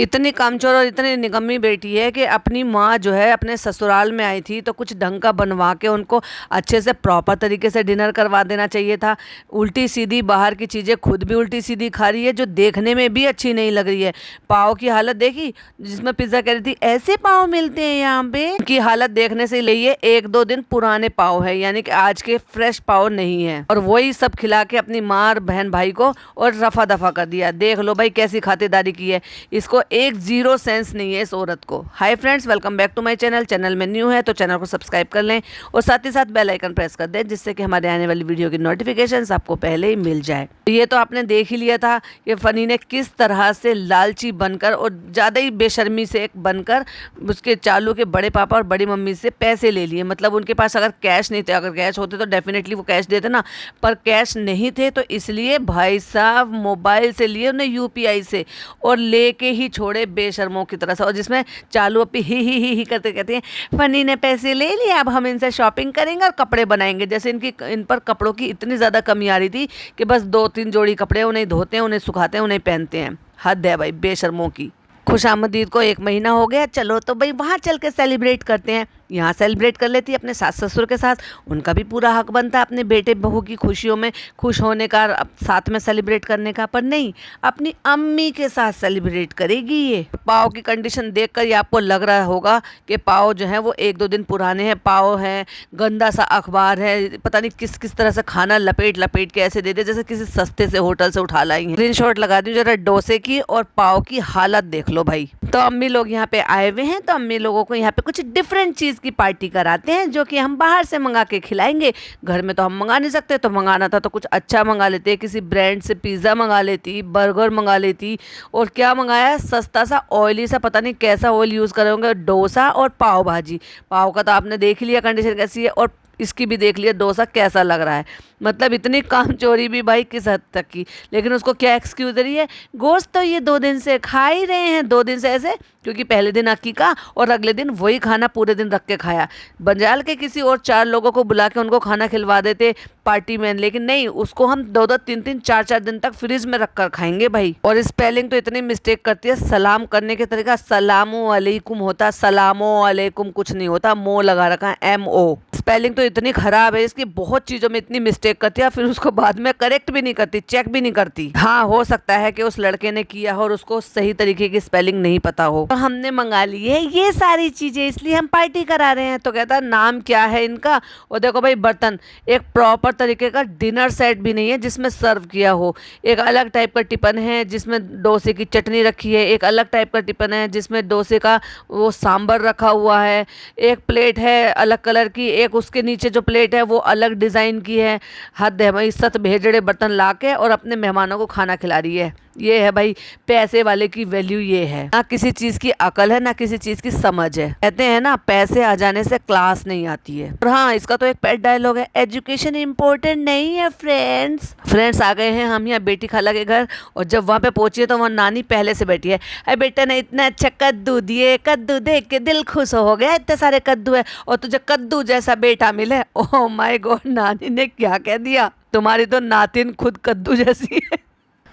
इतनी कामचोर और इतनी निकम्मी बेटी है कि अपनी माँ जो है अपने ससुराल में आई थी तो कुछ ढंग का बनवा के उनको अच्छे से प्रॉपर तरीके से डिनर करवा देना चाहिए था। उल्टी सीधी बाहर की चीज़ें खुद भी उल्टी सीधी खा रही है जो देखने में भी अच्छी नहीं लग रही है। पाव की हालत देखी, जिसमें पिज़्ज़ा कह रही थी ऐसे पाव मिलते हैं यहाँ पे, की हालत देखने से लिए 1-2 दिन पुराने पाव है, यानी कि आज के फ्रेश पाव नहीं है। और वही सब खिला के अपनी माँ और बहन भाई को और रफा दफा कर दिया। देख लो भाई कैसी खातिरदारी की है, इसको एक जीरो सेंस नहीं है इस औरत को। Hi friends, welcome back to my channel. Channel में न्यू है तो चैनल को सब्सक्राइब कर लें और साथ ही साथ बेल आइकन प्रेस कर दें, जिससे कि हमारे आने वाली वीडियो की नोटिफिकेशंस आपको पहले ही मिल जाए। ये तो आपने देख ही लिया था कि फनी ने किस तरह से लालची बनकर और ज़्यादा ही बेशर्मी से एक बनकर उसके चालू के बड़े पापा और बड़ी मम्मी से पैसे ले लिए। मतलब उनके पास अगर कैश नहीं थे, अगर कैश होते तो डेफिनेटली वो कैश देते ना, पर कैश नहीं थे तो इसलिए भाई साहब मोबाइल से लिए उन्हें यूपीआई से और लेके ही छोड़े बेशर्मों की तरह से। और जिसमें चालू अपनी ही करते कहते हैं फनी ने पैसे ले लिए, अब हम इनसे शॉपिंग करेंगे और कपड़े बनाएंगे। जैसे इन पर कपड़ों की इतनी ज़्यादा कमी आ रही थी कि बस 2-3 जोड़ी कपड़े उन्हें धोते हैं, उन्हें सुखाते हैं, उन्हें पहनते हैं। हद है भाई बेशर्मों की। खुशामदीद को 1 महीना हो गया, चलो तो भाई वहाँ चल के सेलिब्रेट करते हैं। यहाँ सेलिब्रेट कर लेती है अपने सास ससुर के साथ, उनका भी पूरा हक बनता है अपने बेटे बहू की खुशियों में खुश होने का, साथ में सेलिब्रेट करने का। पर नहीं, अपनी अम्मी के साथ सेलिब्रेट करेगी ये। पाव की कंडीशन देखकर ये आपको लग रहा होगा कि पाव जो है वो 1-2 दिन पुराने हैं, पाव हैं, गंदा सा अखबार है, पता नहीं किस किस तरह से खाना लपेट लपेट के ऐसे दे दे जैसे किसी सस्ते से होटल से उठा लाई है। स्क्रीनशॉट लगा दी जरा डोसे की और पाव की हालत देख लो भाई। तो अम्मी लोग यहाँ पे आए हुए हैं तो अम्मी लोगों को यहाँ पे कुछ डिफरेंट चीज़ की पार्टी कराते हैं जो कि हम बाहर से मंगा के खिलाएंगे। घर में तो हम मंगा नहीं सकते, तो मंगाना था तो कुछ अच्छा मंगा लेते, किसी ब्रांड से पिज़्ज़ा मंगा लेती, बर्गर मंगा लेती। और क्या मंगाया, सस्ता सा ऑयली सा, पता नहीं कैसा ऑयल यूज़ करोगे, डोसा और पाव भाजी। पाव का तो आपने देख लिया कंडीशन कैसी है, और इसकी भी देख लिया डोसा कैसा लग रहा है। मतलब इतनी कामचोरी भी भाई किस हद तक की। लेकिन उसको क्या एक्सक्यूज दे रही है, गोश्त तो ये 2 दिन से खा ही रहे हैं, 2 दिन से ऐसे, क्योंकि पहले दिन अकीका और अगले दिन वही खाना पूरे दिन रख के खाया। बंजाल के किसी और 4 लोगों को बुला के उनको खाना खिलवा देते पार्टी में, लेकिन नहीं, उसको हम 2-2, 3-3, 4-4 दिन तक फ्रिज में रख कर खाएंगे भाई। और स्पेलिंग तो इतनी मिस्टेक करती है, सलाम करने के तरीका सलामो अलैकुम होता, सलामो अलैकुम कुछ नहीं होता, मो लगा रखा है, MO। स्पेलिंग तो इतनी खराब है इसकी, बहुत चीज़ों में इतनी मिस्टेक करती है, फिर उसको बाद में करेक्ट भी नहीं करती, चेक भी नहीं करती। हाँ, हो सकता है कि उस लड़के ने किया हो और उसको सही तरीके की स्पेलिंग नहीं पता हो। तो हमने मंगा ली है ये सारी चीज़ें, इसलिए हम पार्टी करा रहे हैं। तो कहता नाम क्या है इनका, और देखो भाई बर्तन, एक प्रॉपर तरीके का डिनर सेट भी नहीं है जिसमें सर्व किया हो। एक अलग टाइप का टिफिन है जिसमें डोसे की चटनी रखी है, एक अलग टाइप का टिफिन है जिसमें डोसे का वो सांभर रखा हुआ है, एक प्लेट है अलग कलर की, एक उसके नीचे जो प्लेट है वो अलग डिज़ाइन की है। हद है भाई, सत भेजड़े बर्तन ला के और अपने मेहमानों को खाना खिला रही है। ये है भाई पैसे वाले की वैल्यू, ये है ना किसी चीज़ की अकल है ना किसी चीज़ की समझ है। कहते हैं ना पैसे आ जाने से क्लास नहीं आती है। और हाँ, इसका तो एक पेट डायलॉग है, एजुकेशन इम्पोर्टेंट नहीं है फ्रेंड्स। आ गए हैं हम यहाँ बेटी खाला के घर, और जब वहाँ पे पहुंची तो वहाँ नानी पहले से बैठी है। अरे बेटा ने इतना अच्छा कद्दू दिए, कद्दू देख के दिल खुश हो गया, इतने सारे कद्दू है और तुझे कद्दू जैसा बेटा मिले। ओह माय गॉड, नानी ने क्या कह दिया, तुम्हारी तो नातिन खुद कद्दू जैसी है।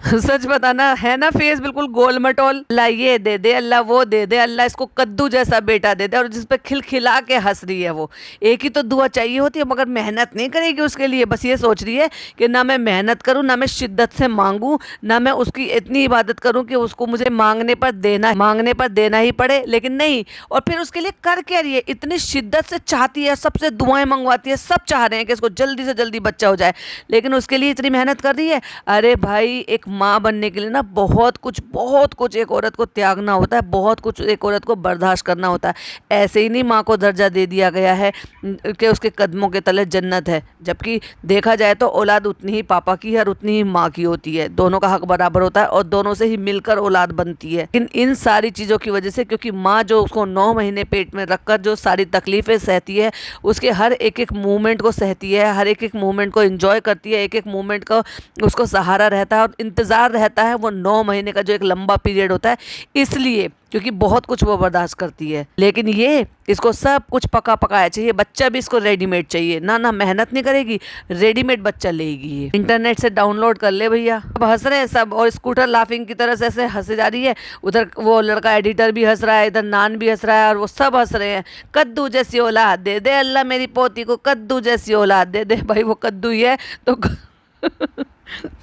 सच बताना है ना, फेस बिल्कुल गोल मटोल। अल्लाह ये दे दे, अल्लाह वो दे दे, अल्लाह इसको कद्दू जैसा बेटा दे दे, और जिस पे खिलखिला के हंस रही है वो। एक ही तो दुआ चाहिए होती है, मगर मेहनत नहीं करेगी उसके लिए। बस ये सोच रही है कि ना मैं मेहनत करूं, ना मैं शिद्दत से मांगूं, ना मैं उसकी इतनी इबादत करूं कि उसको मुझे मांगने पर देना ही पड़े। लेकिन नहीं, और फिर उसके लिए कर क्या रही है, इतनी शिद्दत से चाहती है, सबसे दुआएं मंगवाती है, सब चाह रहे हैं कि इसको जल्दी से जल्दी बच्चा हो जाए, लेकिन उसके लिए इतनी मेहनत कर रही है। अरे भाई, एक माँ बनने के लिए ना बहुत कुछ एक औरत को त्यागना होता है, बहुत कुछ एक औरत को बर्दाश्त करना होता है। ऐसे ही नहीं माँ को दर्जा दे दिया गया है कि उसके कदमों के तले जन्नत है, जबकि देखा जाए तो औलाद उतनी ही पापा की है और उतनी ही माँ की होती है। दोनों का हक बराबर होता है और दोनों से ही मिलकर औलाद बनती है। लेकिन इन सारी चीज़ों की वजह से, क्योंकि माँ जो उसको 9 महीने पेट में रखकर जो सारी तकलीफ़ें सहती है, उसके हर एक मूवमेंट को सहती है, हर एक मूवमेंट को एंजॉय करती है, एक मूवमेंट का उसको सहारा रहता है, और इन इंतज़ार रहता है वो 9 महीने का जो एक लंबा पीरियड होता है, इसलिए क्योंकि बहुत कुछ वो बर्दाश्त करती है। लेकिन ये इसको सब कुछ पका पकाया चाहिए, बच्चा भी इसको रेडीमेड चाहिए। ना ना मेहनत नहीं करेगी, रेडीमेड बच्चा लेगी। ये इंटरनेट से डाउनलोड कर ले भैया। अब हंस रहे हैं सब, और स्कूटर लाफिंग की तरह से ऐसे हंसे जा रही है। उधर वो लड़का एडिटर भी हंस रहा है, इधर नान भी हंस रहा है, और वो सब हंस रहे हैं। कद्दू जैसी औलाद दे दे अल्लाह मेरी पोती को, कद्दू जैसी औलाद दे दे। भाई वो कद्दू ही है तो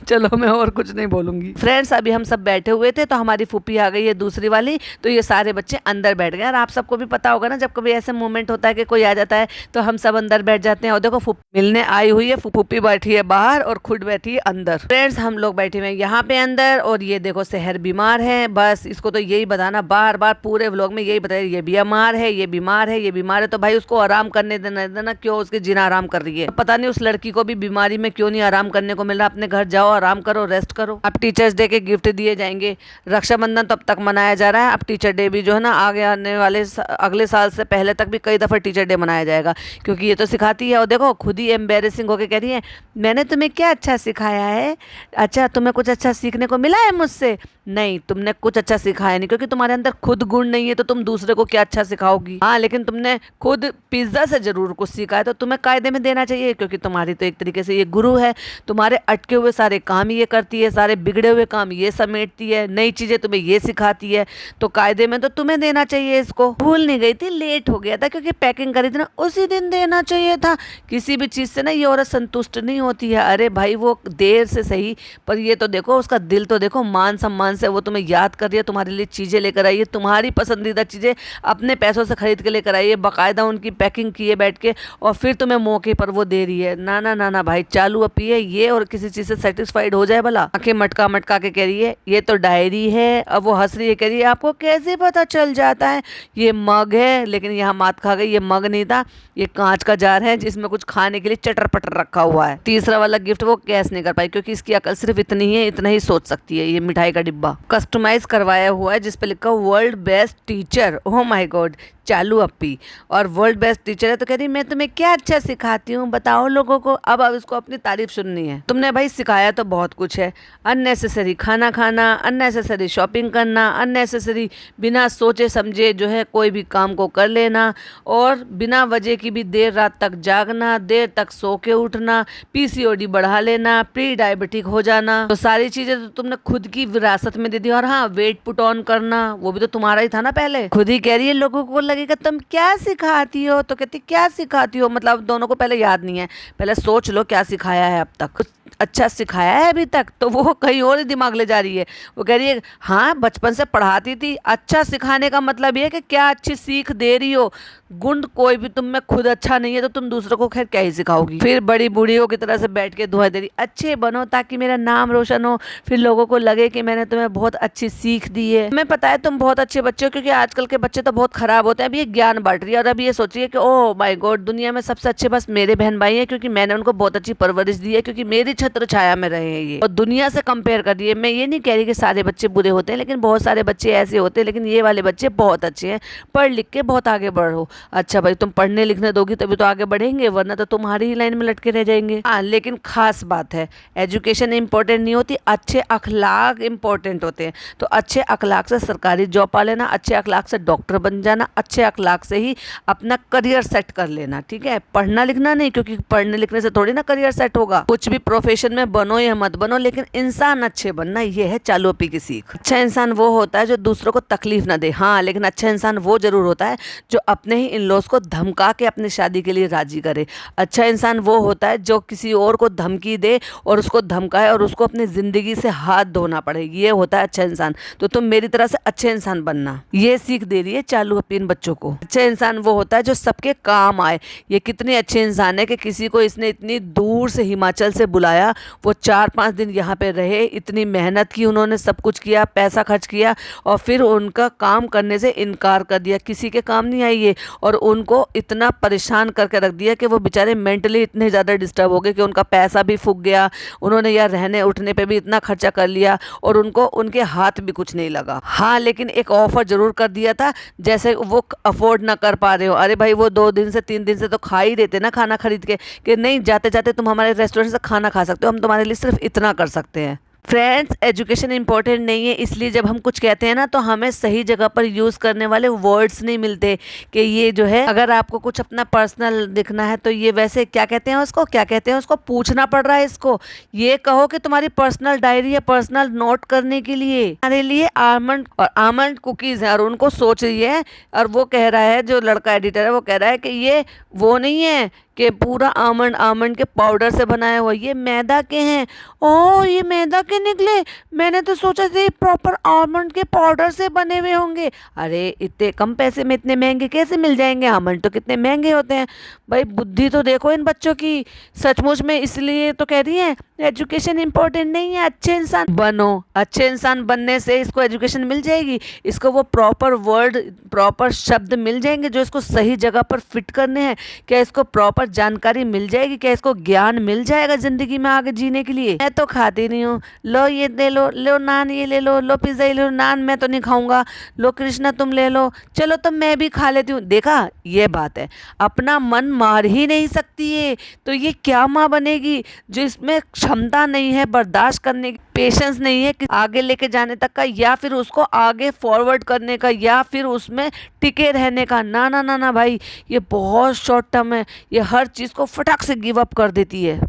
चलो मैं और कुछ नहीं बोलूंगी। फ्रेंड्स अभी हम सब बैठे हुए थे तो हमारी फूफी आ गई है दूसरी वाली, तो ये सारे बच्चे अंदर बैठ गए। और आप सबको भी पता होगा ना, जब कभी ऐसे मोमेंट होता है कि कोई आ जाता है तो हम सब अंदर बैठ जाते हैं। और देखो फूफी मिलने आई हुई है, फूफी बैठी है बाहर और खुद बैठी है अंदर। फ्रेंड्स हम लोग बैठे हुए हैं यहाँ पे अंदर, और ये देखो शहर बीमार है। बस इसको तो यही बताना बार बार पूरे व्लॉग में, यही बताया ये बीमार है, ये बीमार है, ये बीमार है। तो भाई उसको आराम करने देना, क्यों उसकी जीना आराम कर रही है। पता नहीं उस लड़की को भी बीमारी में क्यों नहीं आराम करने को मिल रहा। अपने घर जाओ, आराम करो, रेस्ट करो। अब टीचर्स डे के गिफ्ट दिए जाएंगे। रक्षाबंधन तो अब तक मनाया जा रहा है, अब टीचर डे भी जो है ना आगे आने वाले अगले साल से पहले तक भी कई दफ़ा टीचर डे मनाया जाएगा, क्योंकि ये तो सिखाती है। और देखो खुद ही एम्बेरसिंग होकर कह रही है मैंने तुम्हें क्या अच्छा सिखाया है। अच्छा तुम्हें कुछ अच्छा सीखने को मिला है मुझसे? नहीं, तुमने कुछ अच्छा सिखाया नहीं, क्योंकि तुम्हारे अंदर खुद गुण नहीं है तो तुम दूसरे को क्या अच्छा सिखाओगी। हाँ लेकिन तुमने खुद पिज्ज़ा से जरूर कुछ सीखा है, तो तुम्हें कायदे में देना चाहिए, क्योंकि तुम्हारी तो एक तरीके से ये गुरु है। तुम्हारे अटके हुए सारे काम ये करती है, सारे बिगड़े हुए काम ये समेटती है, नई चीज़ें तुम्हें ये सिखाती है, तो कायदे में तो तुम्हें देना चाहिए इसको। भूल नहीं गई थी, लेट हो गया था क्योंकि पैकिंग करी थी ना, उसी दिन देना चाहिए था। किसी भी चीज़ से ना ये औरत संतुष्ट नहीं होती है। अरे भाई वो देर से सही, पर ये तो देखो उसका दिल तो देखो, मान सम्मान से वो तुम्हें याद कर रही है, तुम्हारे लिए चीज़ें लेकर आई है, तुम्हारी पसंदीदा चीज़ें अपने पैसों से खरीद के लेकर आई है, बाकायदा उनकी पैकिंग किए बैठ के, और फिर तुम्हें मौके पर वो दे रही है। ना ना ना ना भाई, चालू अपी है ये, और किसी चीज़ से सेटिस्फाइड हो जाए भला। आंखें मटका मटका के कह रही है ये तो डायरी है। अब वो हंस रही है, कह रही है आपको कैसे पता चल जाता है? ये मग है, लेकिन यहाँ मात खा गई, ये मग नहीं था, ये कांच का जार है जिसमें कुछ खाने के लिए चटर पटर रखा हुआ है। तीसरा वाला गिफ्ट वो कैश नहीं कर पाई, क्योंकि इसकी अकल सिर्फ इतनी ही है, इतना ही सोच सकती है। ये मिठाई का डिब्बा कस्टमाइज करवाया हुआ है, जिस पे लिखा world best teacher. Oh my God, चालू अपी, और वर्ल्ड बेस्ट टीचर है तो कह रही मैं तुम्हें क्या अच्छा सिखाती हूँ बताओ लोगों को। अब इसको अपनी तारीफ सुननी है। तुमने भाई सिखाया तो बहुत कुछ है, अननेसेसरी खाना खाना, अननेसेसरी शॉपिंग करना, अननेसेसरी बिना सोचे समझे जो है कोई भी काम को कर लेना, और बिना वजह की भी देर रात तक जागना, देर तक सो के उठना, पीसीओडी बढ़ा लेना, प्री डायबिटिक हो जाना। तो सारी चीजें तो तुमने खुद की विरासत में दे दी। और हाँ, वेट पुट ऑन करना वो भी तो तुम्हारा ही था ना पहले। खुद ही कह रही है लोगों को लगेगा तुम क्या सिखाती हो, तो कहती क्या सिखाती हो मतलब दोनों को पहले याद नहीं है, पहले सोच लो क्या सिखाया है अब तक। कुछ अच्छा सिखाया है अभी तक? तो वो कहीं और ही दिमाग ले जा रही है। वो कह रही है हाँ बचपन से पढ़ाती थी। अच्छा सिखाने का मतलब ये है कि क्या अच्छी सीख दे रही हो। गुण कोई भी तुम में खुद अच्छा नहीं है तो तुम दूसरों को खैर क्या ही सिखाओगी। फिर बड़ी बूढ़ियों की तरह से बैठ के दुआ दे रही, अच्छे बनो ताकि मेरा नाम रोशन हो, फिर लोगों को लगे कि मैंने तुम्हें बहुत अच्छी सीख दी है। हमें पता है तुम बहुत अच्छे बच्चे हो, क्योंकि आजकल के बच्चे तो बहुत खराब होते हैं। अभी ये ज्ञान बांट रही है, और अभी ये सोच रही है कि ओह माय गॉड दुनिया में सबसे अच्छे बस मेरे बहन भाई हैं, क्योंकि मैंने उनको बहुत अच्छी परवरिश दी है, क्योंकि मेरी छत्र छाया में रहे हैं ये। और दुनिया से कंपेयर कर रही है। मैं ये नहीं कह रही कि सारे बच्चे बुरे होते हैं, लेकिन बहुत सारे बच्चे ऐसे होते हैं, लेकिन ये वाले बच्चे बहुत अच्छे हैं। पढ़ लिख के बहुत आगे बढ़ो। अच्छा भाई तुम पढ़ने लिखने दोगी तभी तो आगे बढ़ेंगे, वरना तो तुम्हारी ही लाइन में लटके रह जाएंगे। हाँ लेकिन खास बात है, एजुकेशन इंपॉर्टेंट नहीं होती, अच्छे अखलाक इंपॉर्टेंट होते हैं। तो अच्छे अखलाक से सरकारी जॉब पा लेना, अच्छे अखलाक से डॉक्टर बन जाना, अच्छे अखलाक से ही अपना करियर सेट कर लेना, ठीक है? पढ़ना लिखना नहीं, क्योंकि पढ़ने लिखने से थोड़ी ना करियर सेट होगा। कुछ भी प्रोफेशन में बनो या मत बनो, लेकिन इंसान अच्छे बनना, ये है चालू अपी की सीख। अच्छा इंसान वो होता है जो दूसरों को तकलीफ ना दे। हाँ लेकिन अच्छा इंसान वो जरूर होता है जो अपने ही इन लॉज को धमका के अपनी शादी के लिए राजी करे। अच्छा इंसान वो होता है जो किसी और को धमकी दे और उसको धमकाए और उसको अपनी जिंदगी से हाथ धोना पड़े, ये होता है अच्छा इंसान। तो तुम मेरी तरह से अच्छे इंसान बनना, ये सीख दे रही है चालू अपनी इन बच्चों को। अच्छा इंसान वो होता है जो सबके काम आए। ये कितने अच्छे इंसान है कि किसी को इसने इतनी दूर से हिमाचल से बुलाया, वो 4-5 दिन यहाँ पे रहे, इतनी मेहनत की उन्होंने, सब कुछ किया, पैसा खर्च किया, और फिर उनका काम करने से इनकार कर दिया। किसी के काम नहीं आई ये, और उनको इतना परेशान करके रख दिया कि वो बेचारे मेंटली इतने ज़्यादा डिस्टर्ब हो गए कि उनका पैसा भी फूक गया। उन्होंने यार रहने उठने पे भी इतना खर्चा कर लिया और उनको उनके हाथ भी कुछ नहीं लगा। हाँ लेकिन एक ऑफर जरूर कर दिया था, जैसे वो अफोर्ड ना कर पा रहे हो। अरे भाई वो 2 दिन से 3 दिन से तो खा ही रहे थे ना खाना खरीद के, कि नहीं जाते जाते तुम हमारे रेस्टोरेंट से खाना खा सकते हो, हम तुम्हारे लिए सिर्फ इतना कर सकते हैं। फ्रेंड्स, एजुकेशन इंपॉर्टेंट नहीं है, इसलिए जब हम कुछ कहते हैं ना तो हमें सही जगह पर यूज़ करने वाले वर्ड्स नहीं मिलते कि ये जो है, अगर आपको कुछ अपना पर्सनल दिखना है तो ये वैसे क्या कहते हैं उसको, क्या कहते हैं उसको, पूछना पड़ रहा है इसको। ये कहो कि तुम्हारी पर्सनल डायरी है, पर्सनल नोट करने के लिए। हमारे लिए आलमंड और आलमंड कुकीज़ हैं और उनको सोच रही है, और वो कह रहा है, जो लड़का एडिटर है वो कह रहा है कि ये वो नहीं है कि पूरा आमंड के पाउडर से बनाया हुआ, ये मैदा के हैं। ओह, ये मैदा के निकले, मैंने तो सोचा था प्रॉपर आमंड के पाउडर से बने हुए होंगे। अरे इतने कम पैसे में इतने महंगे कैसे मिल जाएंगे, आमंड तो कितने महंगे होते हैं। भाई बुद्धि तो देखो इन बच्चों की, सचमुच में। इसलिए तो कह रही है एजुकेशन इंपॉर्टेंट नहीं है, अच्छे इंसान बनो। अच्छे इंसान बनने से इसको एजुकेशन मिल जाएगी, इसको वो प्रॉपर वर्ड, प्रॉपर शब्द मिल जाएंगे जो इसको सही जगह पर फिट करने हैं। क्या इसको प्रॉपर जानकारी मिल जाएगी, क्या इसको ज्ञान मिल जाएगा जिंदगी में आगे जीने के लिए। मैं तो खाती नहीं हूँ, लो ये दे लो नान ये ले लो पिज्जा ये लो, नान मैं तो नहीं खाऊंगा, लो कृष्णा तुम ले लो, चलो तो मैं भी खा लेती हूँ। देखा, ये बात है, अपना मन मार ही नहीं सकती है तो ये क्या माँ बनेगी जो इसमें क्षमता नहीं है बर्दाश्त करने की, पेशेंस नहीं है कि आगे लेके जाने तक का, या फिर उसको आगे फॉरवर्ड करने का, या फिर उसमें टिके रहने का। ना ना ना ना भाई, ये बहुत शॉर्ट टर्म है, ये हर चीज़ को फटाक से गिव अप कर देती है।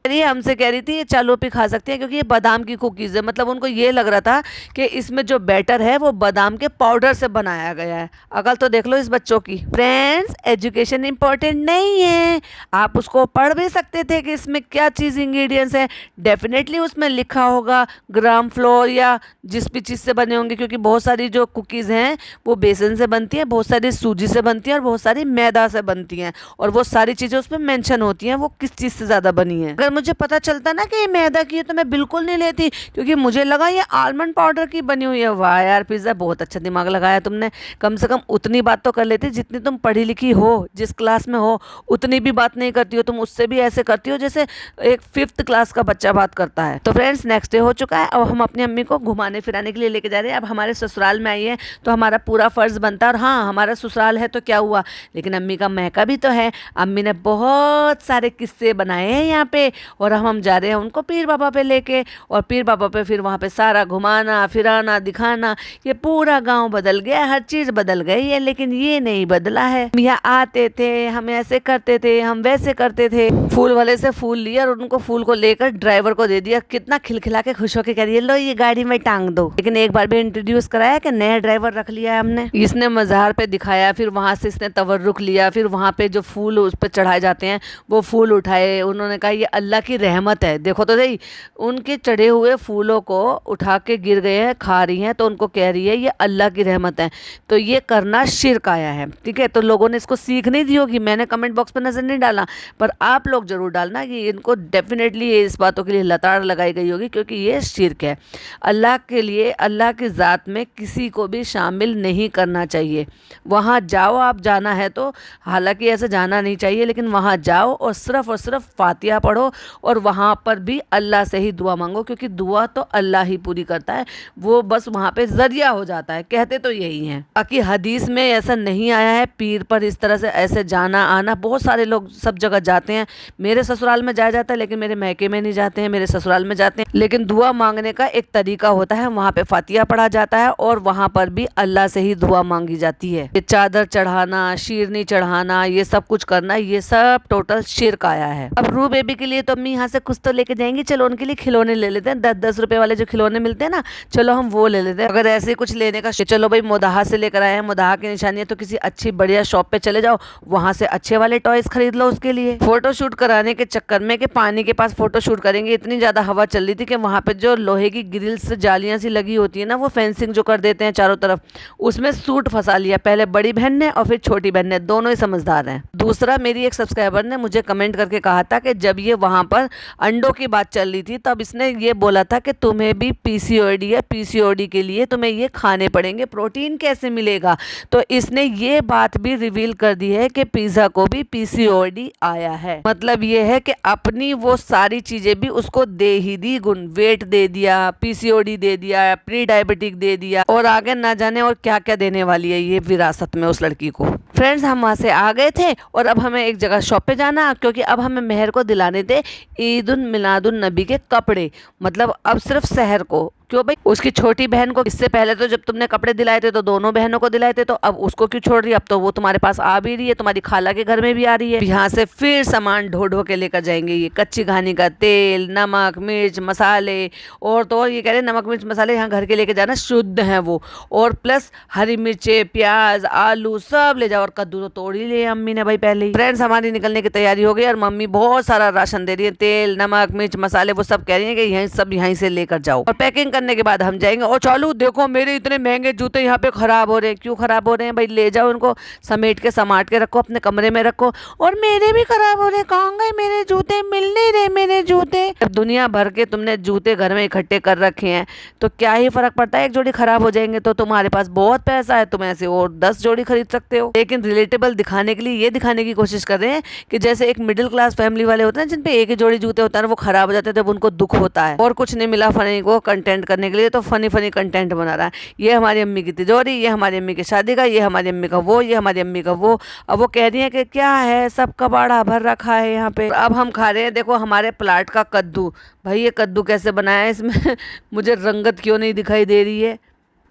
ये हमसे कह रही थी ये चालू भी खा सकती हैं क्योंकि ये बादाम की कुकीज़ है, मतलब उनको ये लग रहा था कि इसमें जो बैटर है वो बादाम के पाउडर से बनाया गया है। अकल तो देख लो इस बच्चों की। फ्रेंड्स, एजुकेशन इंपॉर्टेंट नहीं है, आप उसको पढ़ भी सकते थे कि इसमें क्या चीज़ इंग्रेडिएंट्स है। डेफिनेटली उसमें लिखा होगा ग्राम फ्लोर या जिस भी चीज़ से बने होंगे, क्योंकि बहुत सारी जो कुकीज़ हैं वो बेसन से बनती हैं, बहुत सारी सूजी से बनती हैं और बहुत सारी मैदा से बनती हैं, और वो सारी चीज़ें उसमें मेंशन होती हैं वो किस चीज़ से ज़्यादा बनी है। अगर मुझे पता चलता ना कि ये मैदा की है तो मैं बिल्कुल नहीं लेती, क्योंकि मुझे लगा ये आलमंड पाउडर की बनी हुई है। वाह यार पिज़्ज़ा, बहुत अच्छा दिमाग लगाया तुमने। कम से कम उतनी बात तो कर लेती जितनी तुम पढ़ी लिखी हो, जिस क्लास में हो उतनी भी बात नहीं करती हो तुम, उससे भी ऐसे करती हो जैसे एक 5th क्लास का बच्चा बात करता है। तो फ्रेंड्स, नेक्स्ट डे हो चुका है, अब हम अपनी अम्मी को घुमाने फिराने के लिए लेके जा रहे हैं। अब हमारे ससुराल में आई है तो हमारा पूरा फ़र्ज़ बनता है, और हाँ, हमारा ससुराल है तो क्या हुआ, लेकिन अम्मी का महका भी तो है। अम्मी ने बहुत सारे किस्से बनाए हैं यहाँ पे, और हम जा रहे हैं उनको पीर बाबा पे लेके, और पीर बाबा पे फिर वहाँ पे सारा घुमाना फिराना दिखाना। ये पूरा गांव बदल गया, हर चीज़ बदल गई है, लेकिन ये नहीं बदला है। यहाँ आते थे, हम ऐसे करते थे, हम वैसे करते थे। फूल वाले से फूल लिया और उनको फूल को लेकर ड्राइवर को दे दिया, कितना खिलखिला के खुश होकर कह रही है लो ये गाड़ी में टांग दो। लेकिन एक बार भी इंट्रोड्यूस कराया कि नया ड्राइवर रख लिया है हमने। इसने मज़ार पे दिखाया, फिर वहाँ से इसने तवर्रुक लिया, फिर वहाँ पे जो फूल उस पर चढ़ाए जाते हैं वो फूल उठाए। उन्होंने कहा ये अल्लाह की रहमत है, देखो तो सही, उनके चढ़े हुए फूलों को उठा के गिर गए हैं, खा रही हैं, तो उनको कह रही है ये अल्लाह की रहमत है। तो ये करना शिर्क आया है, ठीक है। तो लोगों ने इसको सीख नहीं दी होगी, मैंने कमेंट बॉक्स पर नज़र नहीं डाला, पर आप लोग ज़रूर डालना कि इनको डेफिनेटली इस बातों के लिए लताड़ लगाई गई होगी, क्योंकि ये शिर्क है। अल्लाह के लिए, अल्लाह की ज़ात में किसी को भी शामिल नहीं करना चाहिए। वहाँ जाओ, आप जाना है तो, हालांकि ऐसे जाना नहीं चाहिए, लेकिन वहाँ जाओ और सिर्फ फातिहा पढ़ो, और वहाँ पर भी अल्लाह से ही दुआ मांगो, क्योंकि दुआ तो अल्लाह ही पूरी करता है, वो बस वहाँ पे ज़रिया हो जाता है, कहते तो यही हैं। बाकी हदीस में ऐसा नहीं आया है पीर पर इस तरह से ऐसे जाना आना। बहुत सारे लोग सब जगह जाते हैं, मेरे ससुराल में जाया जाता है लेकिन मेरे मैके में नहीं जाते हैं, मेरे ससुराल में जाते हैं। लेकिन दुआ मांगने का एक तरीका होता है, वहाँ पे फातिहा पढ़ा जाता है और वहाँ पर भी अल्लाह से ही दुआ मांगी जाती है। ये चादर चढ़ाना, शीरनी चढ़ाना, ये सब कुछ करना, ये सब टोटल शिर्क आया है। अब रू बेबी के लिए तो अम्मी यहाँ से कुछ तो लेके जाएंगी, चलो उनके लिए खिलौने ले लेते हैं, 10-10 रुपए वाले जो खिलौने मिलते हैं ना, चलो हम वो ले लेते हैं। अगर ऐसे कुछ लेने का, चलो भाई मुदाहा से लेकर आए हैं, मुदाहा की निशानी है तो किसी अच्छी बढ़िया शॉप पे चले जाओ, वहां से अच्छे वाले टॉयज खरीद लो उसके लिए। फोटो शूट कराने के चक्कर में कि पानी के पास फोटो शूट करेंगे, इतनी ज्यादा हवा चल रही थी कि वहां पे जो लोहे की ग्रिल्स जालियां सी लगी होती है ना, वो फेंसिंग जो कर देते हैं चारों तरफ, उसमें सूट फंसा लिया, पहले बड़ी बहन ने और फिर छोटी बहन ने, दोनों ही समझदार हैं। दूसरा, मेरी एक सब्सक्राइबर ने मुझे कमेंट करके कहा था कि जब ये वहां पर अंडों की बात चल रही थी तब इसने ये बोला था कि तुम्हें भी पीसीओडी है, पीसीओडी के लिए तुम्हें ये खाने पड़ेंगे, प्रोटीन कैसे मिलेगा। तो इसने ये बात भी रिवील कर दी है कि पिज़्ज़ा को भी पीसीओडी आया है। मतलब ये है कि अपनी वो सारी चीज़ें भी उसको दे ही दी, गुण वेट दे दिया, पीसीओडी दे दिया, प्री डायबिटिक दे दिया, और आगे ना जाने और क्या क्या देने वाली है ये विरासत में उस लड़की को। फ्रेंड्स, हम वहाँ से आ गए थे और अब हमें एक जगह शॉप पे जाना, क्योंकि अब हमें मेहर को दिलाने थे ईद उन मिलादुन नबी के कपड़े, मतलब अब सिर्फ सहर को। क्यों भाई, उसकी छोटी बहन को इससे पहले तो जब तुमने कपड़े दिलाए थे तो दोनों बहनों को दिलाए थे, तो अब उसको क्यों छोड़ रही है? अब तो वो तुम्हारे पास आ भी रही है, तुम्हारी खाला के घर में भी आ रही है। यहाँ से फिर सामान ढो ढो के लेकर जाएंगे, ये कच्ची घानी का तेल, नमक मिर्च मसाले, और तो और ये कह रहे नमक मिर्च मसाले यहाँ घर के लेके जाना, शुद्ध हैं वो, और प्लस हरी मिर्चे प्याज आलू सब ले जाओ, और कद्दू तो तोड़ ही लिए अम्मी ने भाई पहले ही। फ्रेंड्स, हमारी निकलने की तैयारी हो गई और मम्मी बहुत सारा राशन दे रही है, तेल नमक मिर्च मसाले, वो सब कह रही है कि यहीं सब यहीं से लेकर जाओ, और पैकिंग करने के बाद हम जाएंगे। और चालू देखो, मेरे इतने महंगे जूते यहाँ पे खराब हो रहे हैं। क्यों खराब हो रहे हैं भाई? ले जाओ उनको, समेट के समाट के रखो, अपने कमरे में रखो। और मेरे भी खराब हो रहे हैं, कहाँ गए मेरे जूते? मिल नहीं रहे मेरे जूते। दुनिया भर के तुमने जूते घर में इकट्ठे कर रखे हैं तो क्या ही फर्क पड़ता है, एक जोड़ी खराब हो जाएंगे तो तुम्हारे पास बहुत पैसा है, तुम ऐसे और 10 जोड़ी खरीद सकते हो। लेकिन रिलेटेबल दिखाने के लिए ये दिखाने की कोशिश कर रहे हैं कि जैसे एक मिडिल क्लास फैमिली वाले होते हैं जिन पे एक ही जोड़ी जूते होता है, वो खराब हो जाते हैं, तब उनको दुख होता है। और कुछ नहीं मिला फनी को कंटेंट करने के लिए, तो फनी फनी कंटेंट बना रहा है। ये हमारी अम्मी की तिजोरी, ये हमारी अम्मी की शादी का, ये हमारी अम्मी का वो, ये हमारी अम्मी का वो। अब वो कह रही है कि क्या है, सब कबाड़ा भर रखा है यहाँ पे। अब हम खा रहे हैं, देखो हमारे प्लाट का कद्दू। भाई ये कद्दू कैसे बनाया है इसमें मुझे रंगत क्यों नहीं दिखाई दे रही है?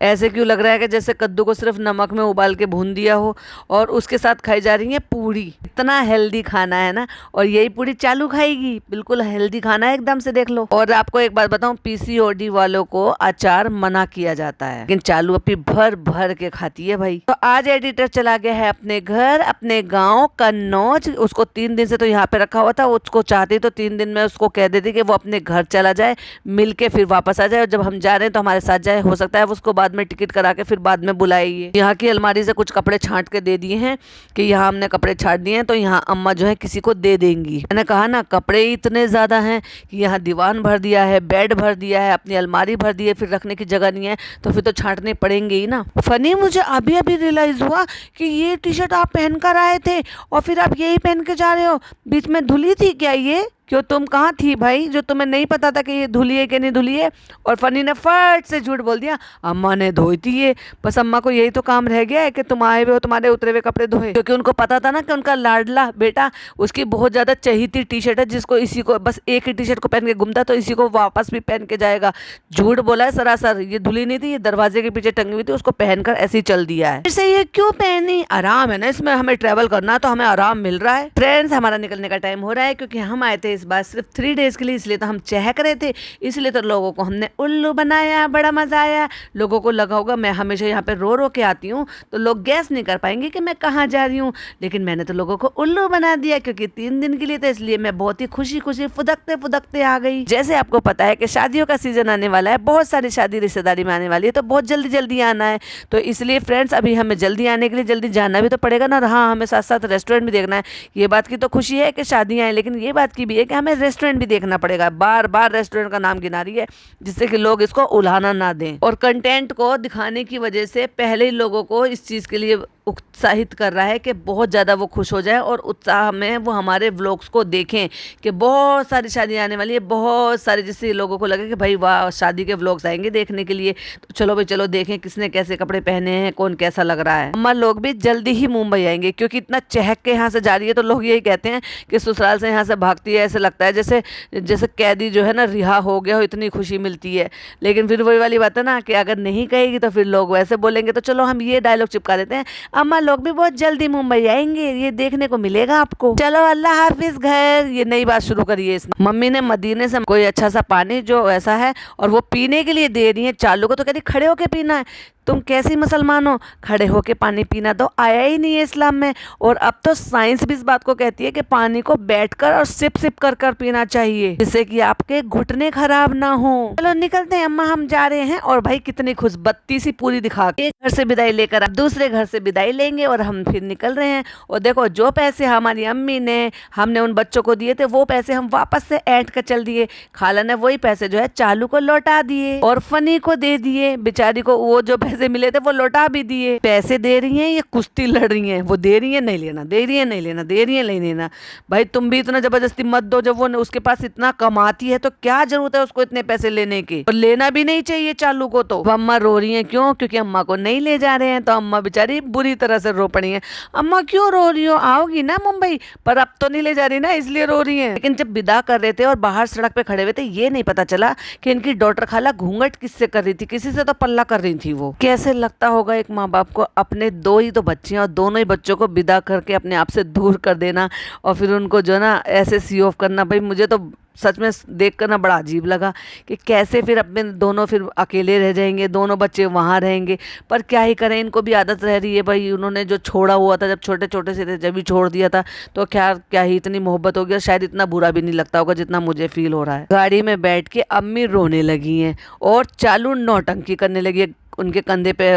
ऐसे क्यों लग रहा है कि जैसे कद्दू को सिर्फ नमक में उबाल के भून दिया हो। और उसके साथ खाई जा रही है पूरी। इतना हेल्दी खाना है ना, और यही पूरी चालू खाएगी। बिल्कुल हेल्दी खाना है एकदम से, देख लो। और आपको एक बात बताऊं, पीसीओडी वालों को अचार मना किया जाता है, लेकिन चालू अपनी भर भर के खाती है भाई। तो आज एडिटर चला गया है अपने घर, अपने गाँव कन्नौज। उसको 3 दिन से तो यहाँ पे रखा हुआ था, उसको चाहती तो 3 दिन में उसको कह देती कि वो अपने घर चला जाए, मिल के फिर वापस आ जाए, और जब हम जा रहे हैं तो हमारे साथ जाए। हो सकता है उसको बाद में टिकट करा के फिर बाद में बुलाएगी। यहाँ की अलमारी से कुछ कपड़े छांट के दे दिए हैं कि यहाँ हमने कपड़े छाट दिए हैं, तो यहाँ अम्मा जो है किसी को दे देंगी। मैंने कहा ना, कपड़े इतने ज्यादा हैं कि यहाँ दीवान भर दिया है, बेड भर दिया है, अपनी अलमारी भर दी है, फिर रखने की जगह नहीं है, तो फिर तो छांटने पड़ेंगे ही ना। फनी, मुझे अभी अभी रियलाइज हुआ कि ये टी शर्ट आप पहन कर आए थे और फिर आप यही पहन के जा रहे हो, बीच में धुली थी क्या ये? क्यों, तुम कहाँ थी भाई जो तुम्हें नहीं पता था कि ये धुली है कि नहीं धुली है? और फनी ने फट से झूठ बोल दिया, अम्मा ने धोई थी ये, बस अम्मा को यही तो काम रह गया है कि तुम आए हुए हो, तुम्हारे उतरे हुए कपड़े धोए। क्योंकि उनको पता था ना कि उनका लाडला बेटा, उसकी बहुत ज्यादा चहीती टी शर्ट है, जिसको इसी को बस एक ही टी शर्ट को पहन के घूमता, तो इसी को वापस भी पहन के जाएगा। झूठ बोला है सरासर, ये धुली नहीं थी, ये दरवाजे के पीछे टंगी हुई थी, उसको पहनकर ऐसे ही चल दिया है। फिर से ये क्यों पहनी? आराम है ना इसमें, हमें ट्रेवल करना तो हमें आराम मिल रहा है। फ्रेंड्स, हमारा निकलने का टाइम हो रहा है, क्योंकि हम आए थे इस बार सिर्फ 3 डेज के लिए, इसलिए तो हम चहक रहे थे, इसलिए तो लोगों को हमने उल्लू बनाया। बड़ा मजा आया। लोगों को लगा होगा मैं हमेशा यहाँ पे रो रो के आती हूँ, तो लोग गैस नहीं कर पाएंगे कि मैं कहाँ जा रही हूँ, लेकिन मैंने तो लोगों को उल्लू बना दिया, क्योंकि 3 दिन के लिए था, इसलिए मैं बहुत ही खुशी खुशी फुदकते फुदकते आ गई। जैसे आपको पता है कि शादियों का सीजन आने वाला है, बहुत सारी शादी रिश्तेदारी में आने वाली है, तो बहुत जल्दी जल्दी आना है। तो इसलिए फ्रेंड्स, अभी हमें जल्दी आने के लिए जल्दी जाना भी तो पड़ेगा ना। हाँ, हमें साथ साथ रेस्टोरेंट भी देखना है। ये बात की तो खुशी है कि शादियाँ हैं, लेकिन ये बात की भी है कि हमें रेस्टोरेंट भी देखना पड़ेगा। बार बार रेस्टोरेंट का नाम गिना रही है, जिससे कि लोग इसको उल्हाना ना दें। और कंटेंट को दिखाने की वजह से पहले ही लोगों को इस चीज़ के लिए उत्साहित कर रहा है कि बहुत ज़्यादा वो खुश हो जाए, और उत्साह में वो हमारे व्लॉग्स को देखें कि बहुत सारी शादियाँ आने वाली है, बहुत सारे, जिससे लोगों को लगे कि भाई वाह, शादी के व्लॉग्स आएंगे देखने के लिए, तो चलो भाई चलो देखें किसने कैसे कपड़े पहने हैं, कौन कैसा लग रहा है। अम्मा लोग भी जल्दी ही मुंबई आएंगे, क्योंकि इतना चहक के यहाँ से जा रही है, तो लोग यही कहते हैं कि ससुराल से यहाँ से भागती है, ऐसे लगता है जैसे जैसे कैदी जो है ना रिहा हो गया हो, इतनी खुशी मिलती है। लेकिन फिर वही वाली बात है ना कि अगर नहीं कहेगी तो फिर लोग वैसे बोलेंगे। तो चलो हम ये डायलॉग चिपका देते हैं, अम्मा लोग भी बहुत जल्दी मुंबई आएंगे, ये देखने को मिलेगा आपको। चलो अल्लाह हाफिज घर। ये नई बात शुरू करिए इसने। मम्मी ने मदीने से कोई अच्छा सा पानी जो ऐसा है, और वो पीने के लिए दे रही है चालू को, तो कह रही खड़े होके पीना है। तुम कैसी मुसलमान हो, खड़े होके पानी पीना तो आया ही नहीं है इस्लाम में। और अब तो साइंस भी इस बात को कहती है कि पानी को बैठकर और सिप सिप कर कर पीना चाहिए, जिससे कि आपके घुटने खराब ना हो। चलो निकलते हैं अम्मा, हम जा रहे हैं। और भाई कितनी खुशबत्ती सी पूरी दिखा के एक घर से विदाई लेकर अब दूसरे घर से विदाई लेंगे, और हम फिर निकल रहे हैं। और देखो, जो पैसे हमारी अम्मी ने हमने उन बच्चों को दिए थे, वो पैसे हम वापस से ऐंठ कर चल दिए। खाला ने वही पैसे जो है चालू को लौटा दिए, और फनी को दे दिए, बेचारी को वो जो पैसे मिले थे वो लौटा भी दिए। पैसे दे रही हैं, ये कुश्ती लड़ रही हैं, वो दे रही है नहीं लेना, दे रही है नहीं लेना, दे रही है नहीं लेना। भाई तुम भी इतना जबरदस्ती मत दो। जब वो उसके पास इतना कमाती है तो क्या जरूरत है उसको इतने पैसे लेने की, और लेना भी नहीं चाहिए चालू को। तो अम्मा रो रही है, क्यों? क्योंकि अम्मा को नहीं ले जा रहे हैं। तो अम्मा बेचारी बुरी तरह से रो पड़ी है। अम्मा क्यों रो रही हो, आओगी ना मुंबई, पर अब तो नहीं ले जा रही ना, इसलिए रो रही है। लेकिन जब विदा कर रहे थे और बाहर सड़क पे खड़े हुए थे, ये नहीं पता चला कि इनकी डॉटर खाला घूंघट किससे कर रही थी, किसी से तो पल्ला कर रही थी वो। कैसे लगता होगा एक माँ बाप को अपने दो ही तो बच्चे हैं और दोनों ही बच्चों को विदा करके अपने आप से दूर कर देना, और फिर उनको जो ना ऐसे सी ऑफ करना। भाई मुझे तो सच में देख कर ना बड़ा अजीब लगा कि कैसे फिर अपने दोनों फिर अकेले रह जाएंगे, दोनों बच्चे वहाँ रहेंगे। पर क्या ही करें, इनको भी आदत रह रही है भाई। उन्होंने जो छोड़ा हुआ था जब छोटे छोटे से थे, जब भी छोड़ दिया था, तो क्या ही इतनी मोहब्बत हो गया, शायद इतना बुरा भी नहीं लगता होगा जितना मुझे फील हो रहा है। गाड़ी में बैठ के अम्मी रोने लगी हैं और चालू नौटंकी करने लगी है उनके कंधे पे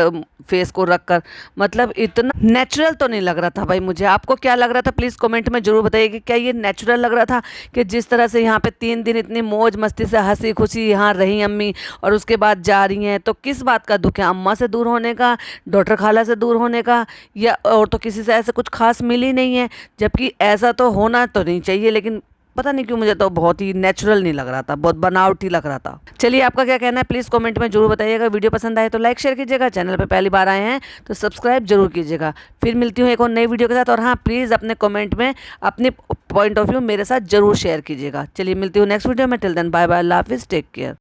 फेस को रखकर। मतलब इतना नेचुरल तो नहीं लग रहा था भाई मुझे। आपको क्या लग रहा था प्लीज़ कमेंट में जरूर बताइए कि क्या ये नेचुरल लग रहा था कि जिस तरह से यहाँ पे 3 दिन इतनी मौज मस्ती से हंसी खुशी यहाँ रही अम्मी, और उसके बाद जा रही हैं। तो किस बात का दुख है, अम्मा से दूर होने का, डॉक्टर खाला से दूर होने का, या और तो किसी से ऐसा कुछ खास मिल ही नहीं है। जबकि ऐसा तो होना तो नहीं चाहिए, लेकिन पता नहीं क्यों मुझे तो बहुत ही नेचुरल नहीं लग रहा था, बहुत बनावटी लग रहा था। चलिए आपका क्या कहना है प्लीज़ कमेंट में जरूर बताइएगा। वीडियो पसंद आए तो लाइक शेयर कीजिएगा, चैनल पे पहली बार आए हैं तो सब्सक्राइब जरूर कीजिएगा। फिर मिलती हूँ एक और नई वीडियो के साथ। और हाँ, प्लीज़ अपने कमेंट में अपने पॉइंट ऑफ व्यू मेरे साथ जरूर शेयर कीजिएगा। चलिए मिलती हूँ नेक्स्ट वीडियो में। टिल देन बाय बाय, अल्लाह हाफिज़, टेक केयर।